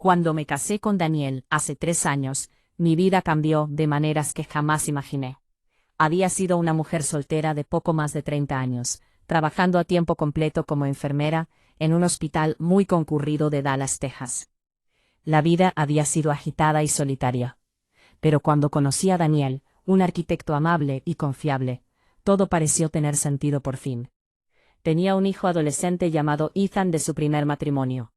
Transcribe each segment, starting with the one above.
Cuando me casé con Daniel, hace 3 años, mi vida cambió de maneras que jamás imaginé. Había sido una mujer soltera de poco más de 30 años, trabajando a tiempo completo como enfermera, en un hospital muy concurrido de Dallas, Texas. La vida había sido agitada y solitaria. Pero cuando conocí a Daniel, un arquitecto amable y confiable, todo pareció tener sentido por fin. Tenía un hijo adolescente llamado Ethan de su primer matrimonio.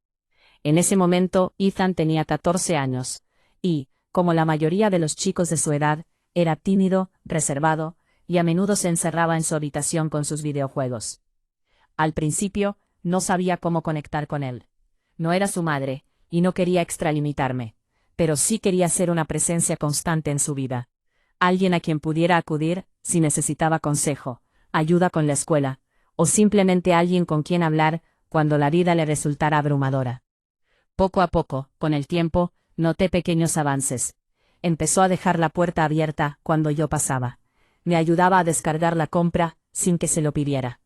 En ese momento, Ethan tenía 14 años, y, como la mayoría de los chicos de su edad, era tímido, reservado, y a menudo se encerraba en su habitación con sus videojuegos. Al principio, no sabía cómo conectar con él. No era su madre, y no quería extralimitarme, pero sí quería ser una presencia constante en su vida. Alguien a quien pudiera acudir si necesitaba consejo, ayuda con la escuela, o simplemente alguien con quien hablar cuando la vida le resultara abrumadora. Poco a poco, con el tiempo, noté pequeños avances. Empezó a dejar la puerta abierta cuando yo pasaba. Me ayudaba a descargar la compra sin que se lo pidiera.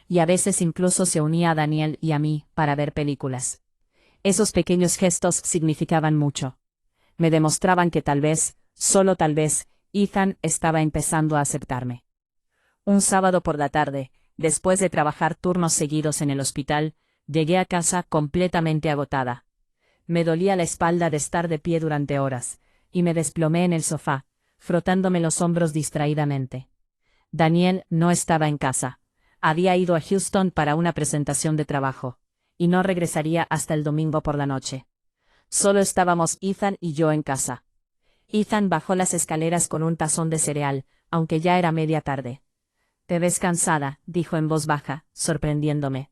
Y a veces incluso se unía a Daniel y a mí para ver películas. Esos pequeños gestos significaban mucho. Me demostraban que tal vez, solo tal vez, Ethan estaba empezando a aceptarme. Un sábado por la tarde, después de trabajar turnos seguidos en el hospital, llegué a casa completamente agotada. Me dolía la espalda de estar de pie durante horas, y me desplomé en el sofá, frotándome los hombros distraídamente. Daniel no estaba en casa. Había ido a Houston para una presentación de trabajo, y no regresaría hasta el domingo por la noche. Solo estábamos Ethan y yo en casa. Ethan bajó las escaleras con un tazón de cereal, aunque ya era media tarde. «Te ves cansada», dijo en voz baja, sorprendiéndome.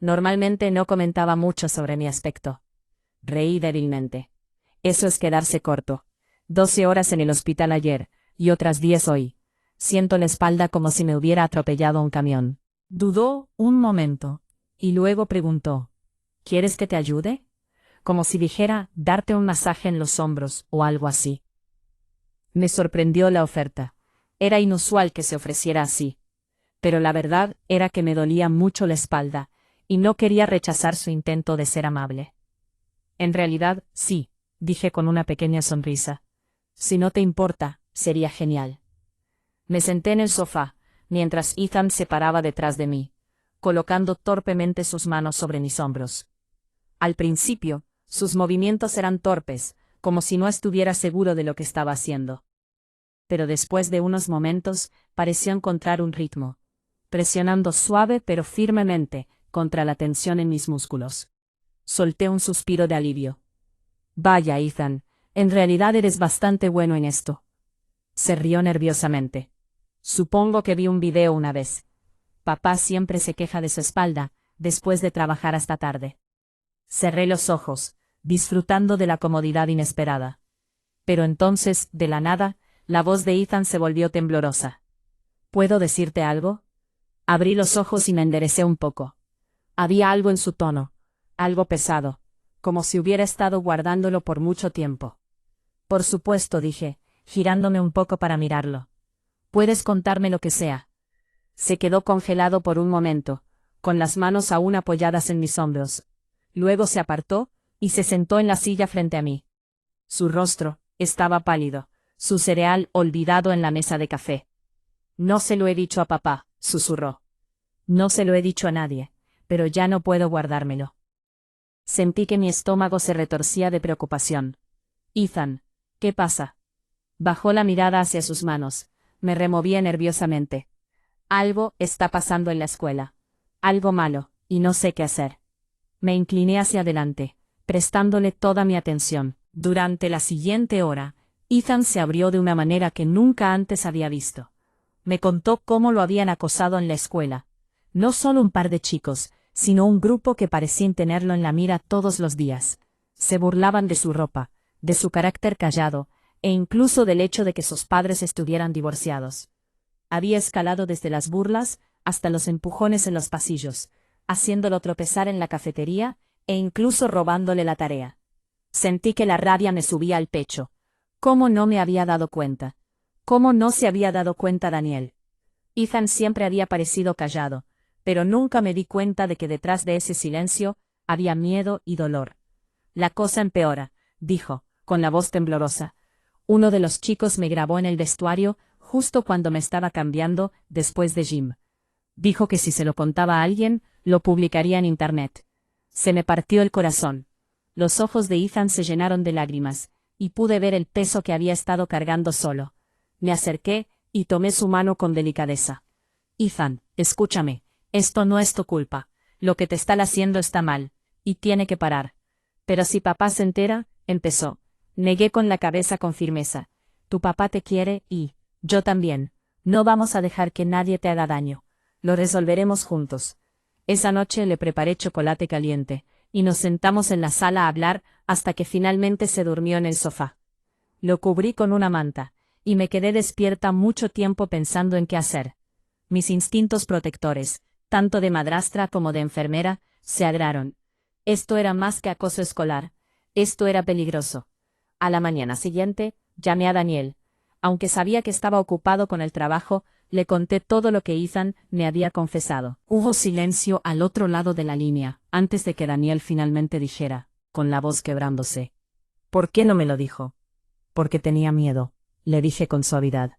Normalmente no comentaba mucho sobre mi aspecto. Reí débilmente. Eso es quedarse corto. 12 horas en el hospital ayer, y otras 10 hoy. Siento la espalda como si me hubiera atropellado un camión. Dudó un momento, y luego preguntó, «¿Quieres que te ayude?» Como si dijera, darte un masaje en los hombros, o algo así. Me sorprendió la oferta. Era inusual que se ofreciera así. Pero la verdad era que me dolía mucho la espalda, y no quería rechazar su intento de ser amable. En realidad, sí, dije con una pequeña sonrisa. Si no te importa, sería genial. Me senté en el sofá, mientras Ethan se paraba detrás de mí, colocando torpemente sus manos sobre mis hombros. Al principio, sus movimientos eran torpes, como si no estuviera seguro de lo que estaba haciendo. Pero después de unos momentos, pareció encontrar un ritmo, presionando suave pero firmemente contra la tensión en mis músculos. Solté un suspiro de alivio. Vaya, Ethan, en realidad eres bastante bueno en esto. Se rió nerviosamente. Supongo que vi un video una vez. Papá siempre se queja de su espalda, después de trabajar hasta tarde. Cerré los ojos, disfrutando de la comodidad inesperada. Pero entonces, de la nada, la voz de Ethan se volvió temblorosa. ¿Puedo decirte algo? Abrí los ojos y me enderecé un poco. Había algo en su tono, algo pesado, como si hubiera estado guardándolo por mucho tiempo. Por supuesto, dije, girándome un poco para mirarlo. Puedes contarme lo que sea. Se quedó congelado por un momento, con las manos aún apoyadas en mis hombros. Luego se apartó, y se sentó en la silla frente a mí. Su rostro estaba pálido, su cereal olvidado en la mesa de café. No se lo he dicho a papá, susurró. No se lo he dicho a nadie, pero ya no puedo guardármelo. Sentí que mi estómago se retorcía de preocupación. Ethan, ¿qué pasa? Bajó la mirada hacia sus manos. Me removía nerviosamente. Algo está pasando en la escuela. Algo malo, y no sé qué hacer. Me incliné hacia adelante, prestándole toda mi atención. Durante la siguiente hora, Ethan se abrió de una manera que nunca antes había visto. Me contó cómo lo habían acosado en la escuela. No solo un par de chicos, sino un grupo que parecían tenerlo en la mira todos los días. Se burlaban de su ropa, de su carácter callado, e incluso del hecho de que sus padres estuvieran divorciados. Había escalado desde las burlas hasta los empujones en los pasillos, haciéndolo tropezar en la cafetería e incluso robándole la tarea. Sentí que la rabia me subía al pecho. ¿Cómo no me había dado cuenta? ¿Cómo no se había dado cuenta Daniel? Ethan siempre había parecido callado, pero nunca me di cuenta de que detrás de ese silencio había miedo y dolor. La cosa empeora, dijo, con la voz temblorosa. Uno de los chicos me grabó en el vestuario, justo cuando me estaba cambiando, después de gym. Dijo que si se lo contaba a alguien, lo publicaría en internet. Se me partió el corazón. Los ojos de Ethan se llenaron de lágrimas, y pude ver el peso que había estado cargando solo. Me acerqué, y tomé su mano con delicadeza. Ethan, escúchame, esto no es tu culpa. Lo que te están haciendo está mal, y tiene que parar. Pero si papá se entera, empezó. Negué con la cabeza con firmeza. Tu papá te quiere y yo también. No vamos a dejar que nadie te haga daño. Lo resolveremos juntos. Esa noche le preparé chocolate caliente, y nos sentamos en la sala a hablar hasta que finalmente se durmió en el sofá. Lo cubrí con una manta, y me quedé despierta mucho tiempo pensando en qué hacer. Mis instintos protectores, tanto de madrastra como de enfermera, se agraron. Esto era más que acoso escolar. Esto era peligroso. A la mañana siguiente, llamé a Daniel. Aunque sabía que estaba ocupado con el trabajo, le conté todo lo que Ethan me había confesado. Hubo silencio al otro lado de la línea, antes de que Daniel finalmente dijera, con la voz quebrándose. ¿Por qué no me lo dijo? Porque tenía miedo, le dije con suavidad.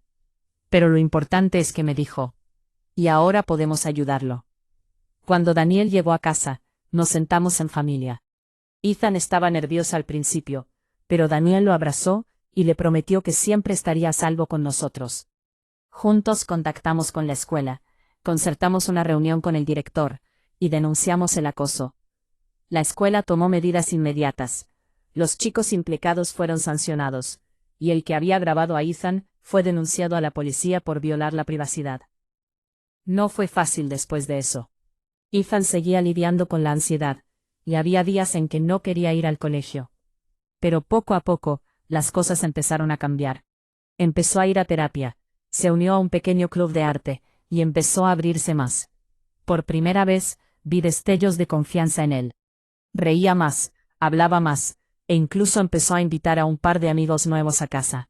Pero lo importante es que me dijo. Y ahora podemos ayudarlo. Cuando Daniel llegó a casa, nos sentamos en familia. Ethan estaba nervioso al principio, pero Daniel lo abrazó y le prometió que siempre estaría a salvo con nosotros. Juntos contactamos con la escuela, concertamos una reunión con el director, y denunciamos el acoso. La escuela tomó medidas inmediatas. Los chicos implicados fueron sancionados, y el que había grabado a Ethan fue denunciado a la policía por violar la privacidad. No fue fácil después de eso. Ethan seguía lidiando con la ansiedad, y había días en que no quería ir al colegio. Pero poco a poco, las cosas empezaron a cambiar. Empezó a ir a terapia, se unió a un pequeño club de arte, y empezó a abrirse más. Por primera vez, vi destellos de confianza en él. Reía más, hablaba más, e incluso empezó a invitar a un par de amigos nuevos a casa.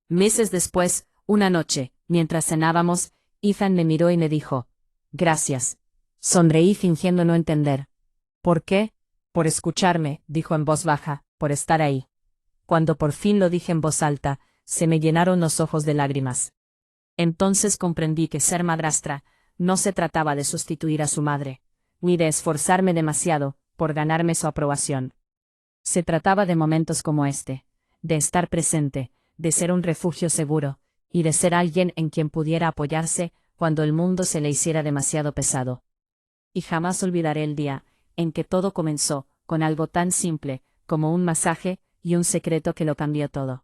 Meses después, una noche, mientras cenábamos, Ethan me miró y me dijo, «Gracias». Sonreí fingiendo no entender. «¿Por qué?» «Por escucharme», dijo en voz baja, «por estar ahí». Cuando por fin lo dije en voz alta, se me llenaron los ojos de lágrimas. Entonces comprendí que ser madrastra no se trataba de sustituir a su madre, ni de esforzarme demasiado por ganarme su aprobación. Se trataba de momentos como este, de estar presente, de ser un refugio seguro, y de ser alguien en quien pudiera apoyarse cuando el mundo se le hiciera demasiado pesado. Y jamás olvidaré el día en que todo comenzó, con algo tan simple como un masaje y un secreto que lo cambió todo.